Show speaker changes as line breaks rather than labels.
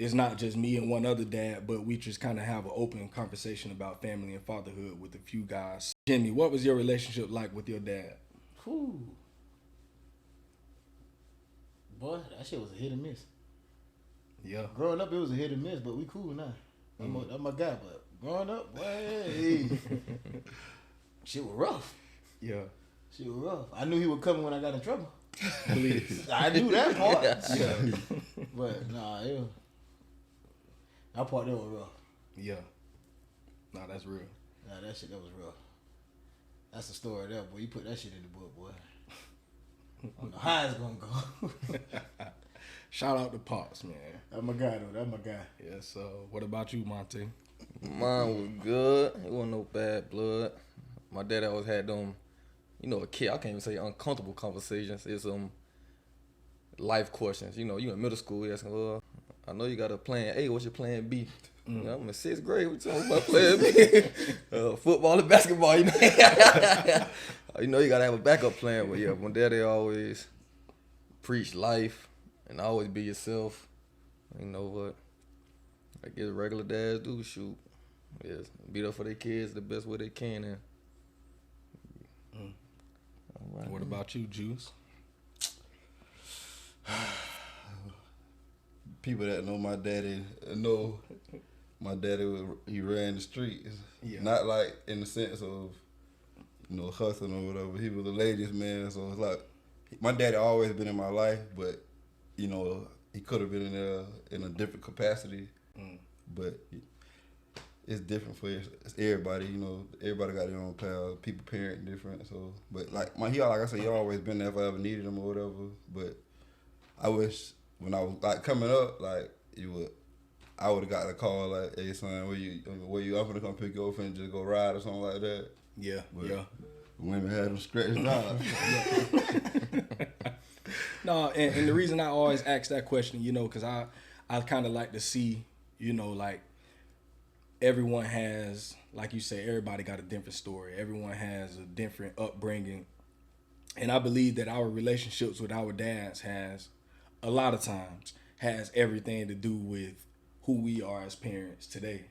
it's not just me and one other dad, but we just kind of have an open conversation about family and fatherhood with a few guys. Jimmy, what was your relationship like with your dad?
Whew. Boy, that shit was a hit and miss.
Yeah.
Growing up, it was a hit and miss, but we cool now. I'm my guy, but growing up, boy, hey. Shit was rough.
Yeah.
Shit was rough. I knew he was coming when I got in trouble.
Please.
I knew that part.
Yeah.
But nah, that part that was rough.
Yeah. Nah, that's real.
Nah, that shit that was rough. That's the story there, boy. You put that shit in the book, boy. I don't know how it's gonna go.
Shout out to Pops, man.
That's my guy though. That's my guy.
Yeah, so what about you, Monte?
Mine was good. It wasn't no bad blood. My dad always had them, a kid, I can't even say uncomfortable conversations. It's life questions. You in middle school, you asking, well, I know you got a plan A, what's your plan B? I'm in 6th grade, what you talking about plan B? Football and basketball, you gotta have a backup plan. But yeah, my daddy always preached life and always be yourself. You know what? I guess regular dads do shoot. Yes, be there for their kids the best way they can. And
all right. What about you, Juice?
People that know my daddy he ran the streets. Yeah. Not like in the sense of, hustling or whatever. He was a ladies' man, so it's like my daddy always been in my life, but he could have been in there in a different capacity. But it's different for everybody. Everybody got their own path. People parent different. So, but like I said, he always been there if I ever needed him or whatever. But I wish when I was like coming up, like I would have got a call like, "Hey son, where you? I'm gonna come pick you up and just go ride or something like that."
Yeah,
but
yeah.
Women had them stretched out.
No, and the reason I always ask that question, because I kind of like to see, like everyone has, like you say, everybody got a different story. Everyone has a different upbringing. And I believe that our relationships with our dads a lot of times has everything to do with who we are as parents today.